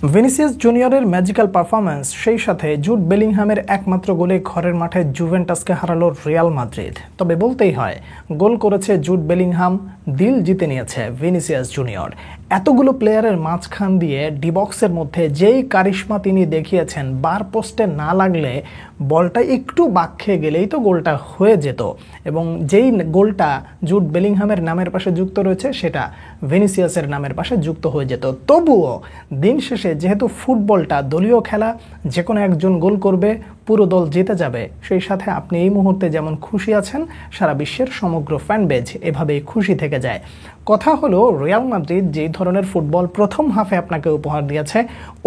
Vinicius জুনিয়রের magical performance, সেই সাথে জুড বেলিংহামের একমাত্র গোলে ঘরের মাঠে জুভেন্টাসকে হারালো রিয়াল মাদ্রিদ। তবে বলতেই হয়, গোল করেছে জুড বেলিংহাম, দিল জিতে নিয়েছে ভিনিসিয়াস জুনিয়র। এতগুলো প্লেয়ারের মাঝখান দিয়ে ডিবক্সের মধ্যে যেই কারিশমা তিনি দেখিয়েছেন, বার পোস্টে না লাগলে বলটা একটু বাক খেয়ে গেলেই তো গোলটা হয়ে যেত। এবং যেই গোলটা জুড বেলিংহামের নামের পাশে যুক্ত রয়েছে, সেটা ভিনিসিয়াসের নামের পাশে যুক্ত হয়ে যেত। তবুও দিন শেষে যেহেতু ফুটবলটা দলীয় খেলা, যে কোনো একজন গোল করবে, পুরো দল জিতে যাবে, সেই সাথে আপনি এই মুহূর্তে যেমন খুশি আছেন, সারা বিশ্বের সমগ্র ফ্যানবেজ এভাবেই খুশি থেকে যায়। কথা হলো, রিয়াল মাদ্রিদ যেই ধরনের ফুটবল প্রথম হাফে আপনাকে উপহার দিয়েছে,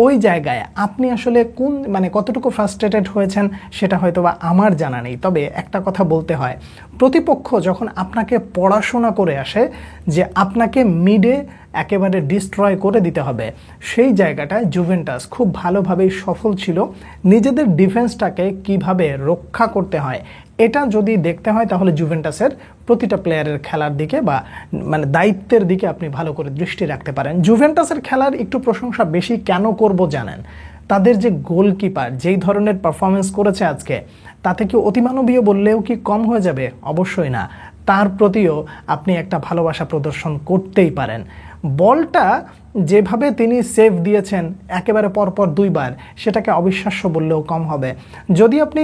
ওই জায়গায় আপনি আসলে কতটুকু ফ্রাস্ট্রেটেড হয়েছেন সেটা হয়তো বা আমার জানা নেই। তবে একটা কথা বলতে হয়, প্রতিপক্ষ যখন আপনাকে পড়াশোনা করে আসে যে আপনাকে মিডে একেবারে ডিস্ট্রয় করে দিতে হবে, সেই জায়গাটায় জুভেন্টাস খুব ভালোভাবেই সফল ছিল। নিজেদের ডিফেন্সটাকে কিভাবে রক্ষা করতে হয় এটা যদি দেখতে হয়, তাহলে জুভেন্টাসের প্রতিটা প্লেয়ারের খেলার দিকে বা দায়িত্বের দিকে আপনি ভালো করে দৃষ্টি রাখতে পারেন। জুভেন্টাসের খেলার একটু প্রশংসা বেশি কেন করব জানেন? তাদের যে গোলকিপার যেই ধরনের পারফরমেন্স করেছে আজকে, তাতে কি অতিমানবীয় বললেও কি কম হয়ে যাবে? অবশ্যই না। তার প্রতিও আপনি একটা ভালোবাসা প্রদর্শন করতেই পারেন। বলটা যেভাবে তিনি সেভ দিয়েছেন একেবারে পরপর দুইবার, সেটাকে অবিশ্বাস্য বললেও কম হবে। যদি আপনি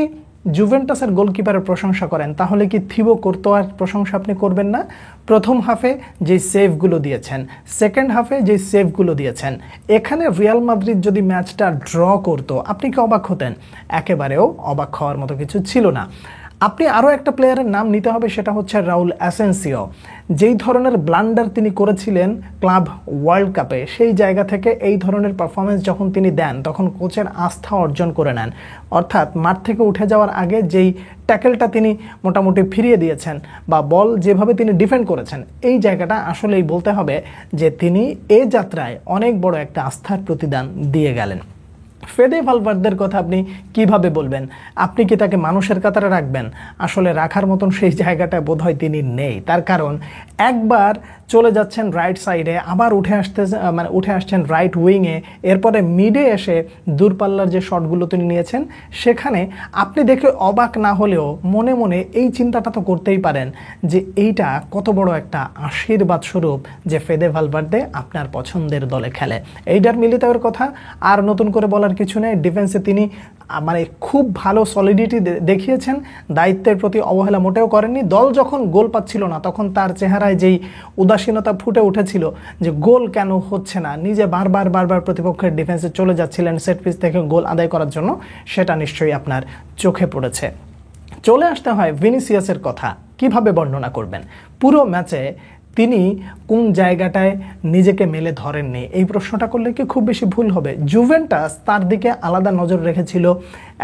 জুভেন্টাসের গোলকিপারের প্রশংসা করেন, তাহলে কি থিবো কোর্তোয়ার প্রশংসা আপনি করবেন না? প্রথম হাফে যে সেভগুলো দিয়েছেন, সেকেন্ড হাফে যে সেভগুলো দিয়েছেন, এখানে রিয়াল মাদ্রিদ যদি ম্যাচটা ড্র করতো, আপনি কি অবাক হতেন? একেবারেও অবাক হওয়ার মতো কিছু ছিল না। আপনি আরও একটা প্লেয়ারের নাম নিতে হবে, সেটা হচ্ছে রাউল অ্যাসেন্সিও। যেই ধরনের ব্লান্ডার তিনি করেছিলেন ক্লাব ওয়ার্ল্ড কাপে, সেই জায়গা থেকে এই ধরনের পারফরমেন্স যখন তিনি দেন, তখন কোচের আস্থা অর্জন করে নেন। অর্থাৎ মাঠ থেকে উঠে যাওয়ার আগে যেই ট্যাকেলটা তিনি মোটামুটি ফিরিয়ে দিয়েছেন, বা বল যেভাবে তিনি ডিফেন্ড করেছেন, এই জায়গাটা আসলেই বলতে হবে যে তিনি এ যাত্রায় অনেক বড় একটা আস্থার প্রতিদান দিয়ে গেলেন। ফেদে ভালভার্দের কথা আপনি কিভাবে বলবেন? আপনি কি তাকে মানুষের কাতারে রাখবেন? আসলে রাখার মতন সেই জায়গাটা বোধহয় তিনি নেই। তার কারণ, একবার চলে যাচ্ছেন রাইট সাইডে, আবার উঠে আসছেন রাইট উইংয়ে, এরপরে মিডে এসে দূরপাল্লার যে শটগুলো তিনি নিয়েছেন, সেখানে আপনি দেখে অবাক না হলেও মনে মনে এই চিন্তাটা তো করতেই পারেন যে এইটা কত বড় একটা আশীর্বাদ স্বরূপ যে ফেদে ভালভার্দে আপনার পছন্দের দলে খেলে। এইডার মিলিতাওয়ের কথা আর নতুন করে বলার কিছু নেই। ডিফেন্সে তিনি খুব ভালো সলিডিটি দেখিয়েছেন, দায়িত্বের প্রতি অবহেলা মোটেও করেননি। দল যখন গোল পাচ্ছিল না, তখন তার চেহারায় যেই উদাসীনতা ফুটে উঠেছিল যে গোল কেন হচ্ছে না, নিজে বারবার প্রতিপক্ষের ডিফেন্সে চলে যাচ্ছিলেন সেট পিস থেকে গোল আদায় করার জন্য, সেটা নিশ্চয়ই আপনার চোখে পড়েছে। চলে আসতে হয় ভিনিসিয়াসের কথা। কিভাবে বর্ণনা করবেন? পুরো ম্যাচে তিনি কোন জায়গাটায় নিজেকে মেলে ধরেননি, এই প্রশ্নটা করলে কি খুব বেশি ভুল হবে? জুভেন্টাস তার দিকে আলাদা নজর রেখেছিল।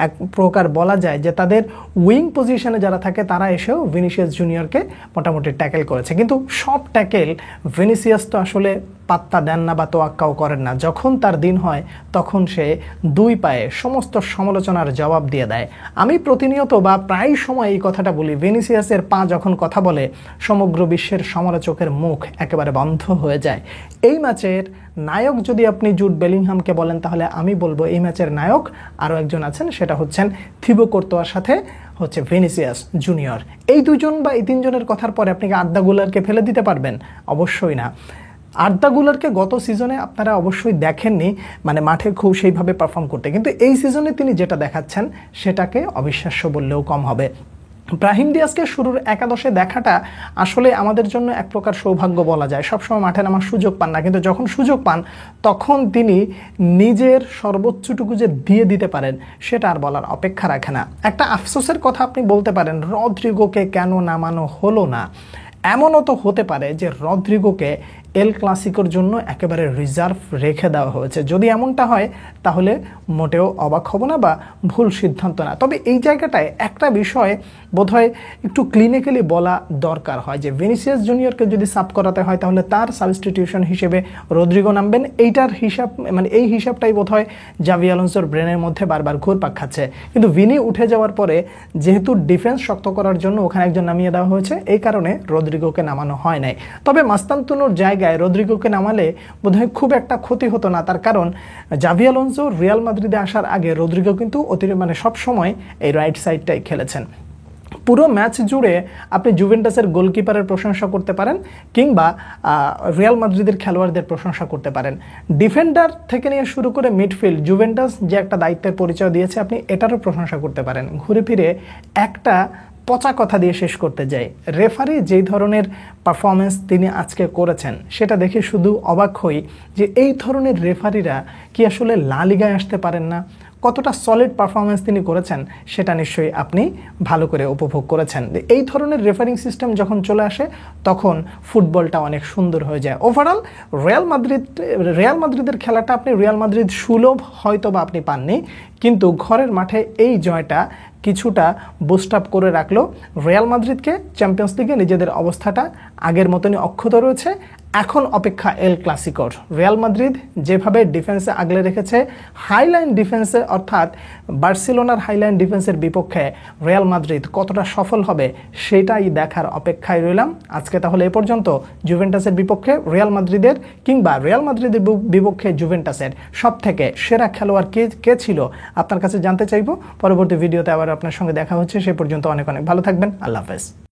এক প্রকার বলা যায় যে তাদের উইং পজিশনে যারা থাকে, তারা এসেও ভিনিসিয়াস জুনিয়রকে মোটামুটি ট্যাকেল করেছে, কিন্তু সব ট্যাকেল ভিনিসিয়াস তো আসলে পাত্তা দেন না বা তোয়াক্কাও করেন না। যখন তার দিন হয়, তখন সে দুই পায়ে সমস্ত সমালোচনার জবাব দিয়ে দেয়। আমি প্রতিনিয়ত বা প্রায় সময় এই কথাটা বলি, ভিনিসিয়াসের পা যখন কথা বলে, সমগ্র বিশ্বের সমালোচকের মুখ একেবারে বন্ধ হয়ে যায়। এই ম্যাচের নায়ক যদি আপনি জুড বেলিংহামকে বলেন, তাহলে আমি বলবো এই ম্যাচের নায়ক আরও একজন আছেন, সেটা হচ্ছেন থিবো কোর্তোয়ার সাথে হচ্ছে ভিনিসিয়াস জুনিয়র। এই দুজন বা এই তিনজনের কথার পরে আপনি কি আর্দা গুলারকে ফেলে দিতে পারবেন? অবশ্যই না। আর্দা গুলারকে গত সিজনে আপনারা অবশ্যই দেখেননি মাঠে খুব সেইভাবে পারফর্ম করতে, কিন্তু এই সিজনে তিনি যেটা দেখাচ্ছেন, সেটাকে অবিশ্বাস্য বললেও কম হবে। ব্রাহিম দিয়াজকে শুরুর একাদশে দেখাটা আসলে আমাদের জন্য এক প্রকার সৌভাগ্য বলা যায়। সবসময় মাঠে নামার সুযোগ পান না, কিন্তু যখন সুযোগ পান, তখন তিনি নিজের সর্বোচ্চটুকু যে দিয়ে দিতে পারেন, সেটা আর বলার অপেক্ষা রাখে না। একটা আফসোসের কথা আপনি বলতে পারেন, রদ্রিগোকে কেন নামানো হলো না। এমনও তো হতে পারে যে রদ্রিগোকে এল ক্লাসিকোর জন্য একেবারে রিজার্ভ রেখে দেওয়া হয়েছে। যদি এমনটা হয়, তাহলে মোটেও অবাক হব না বা ভুল সিদ্ধান্ত না। তবে এই জায়গাটায় একটা বিষয় বোধহয় একটু ক্লিনিক্যালি বলা দরকার হয় যে ভিনিসিয়াস জুনিয়রকে যদি সাব করাতে হয়, তাহলে তার সাবস্টিটিউশন হিসেবে রদ্রিগো নামবেন। এইটার হিসাব এই হিসাবটাই বোধহয় জাভি আলোনসোর ব্রেনের মধ্যে বারবার ঘুরপাক খাচ্ছে। কিন্তু ভিনি উঠে যাওয়ার পরে যেহেতু ডিফেন্স শক্ত করার জন্য ওখানে একজন নামিয়ে দেওয়া হয়েছে, এই কারণে রদ্রিগোকে নামানো হয় নাই। তবে মাস্তানতুনুর জায়গায় জায়গায় রদ্রিগোকে নামালে বোধহয় খুব একটা ক্ষতি হতো না, তার কারণ জাভি আলোনসো রিয়াল মাদ্রিদে আসার আগে রদ্রিগো কিন্তু সবসময় এই রাইট সাইডটাই খেলেছেন। পুরো ম্যাচ জুড়ে আপনি জুভেন্টাসের গোলকিপারের প্রশংসা করতে পারেন কিংবা রিয়াল মাদ্রিদের খেলোয়াড়দের প্রশংসা করতে পারেন। ডিফেন্ডার থেকে নিয়ে শুরু করে মিডফিল্ড জুভেন্টাস যে একটা দায়িত্বের পরিচয় দিয়েছে আপনি এটারও প্রশংসা করতে পারেন। ঘুরে ফিরে একটা পচা কথা দিয়ে শেষ করতে যাই, রেফারি যেই ধরনের পারফরমেন্স তিনি আজকে করেছেন সেটা দেখে শুধু অবাক হই যে এই ধরনের রেফারিরা কি আসলে লা লিগায় আসতে পারেন না। কতটা সলিড পারফরমেন্স তিনি করেছেন সেটা নিশ্চয়ই আপনি ভালো করে উপভোগ করেছেন। এই ধরনের রেফারিং সিস্টেম যখন চলে আসে তখন ফুটবলটা অনেক সুন্দর হয়ে যায়। ওভারঅল রিয়াল মাদ্রিদের খেলাটা আপনি রিয়াল মাদ্রিদ সুলভ হয়তো বা আপনি পাননি, কিন্তু ঘরের মাঠে এই জয়টা কিছুটা বুস্ট আপ করে রাখলো রিয়াল মাদ্রিদকে। চ্যাম্পিয়ন্স লিগে নিজেদের অবস্থাটা আগের মতনই অক্ষত রয়েছে। এখন অপেক্ষা এল ক্লাসিকোর। রিয়াল মাদ্রিদ যেভাবে ডিফেন্সে আগলে রেখেছে, হাইলাইন ডিফেন্সে অর্থাৎ বার্সেলোনার হাইলাইন ডিফেন্সের বিপক্ষে রিয়াল মাদ্রিদ কতটা সফল হবে সেটাই দেখার অপেক্ষায় রইলাম। আজকে তাহলে এ পর্যন্ত জুভেন্টাসের বিপক্ষে রিয়াল মাদ্রিদের কিংবা রিয়াল মাদ্রিদের বিপক্ষে জুভেন্টাসের সবথেকে সেরা খেলোয়াড় কে ছিল আপনার কাছে জানতে চাইবো। পরবর্তী ভিডিওতে আবার আপনার সঙ্গে দেখা হচ্ছে, সে পর্যন্ত অনেক অনেক ভালো থাকবেন। আল্লাহ হাফেজ।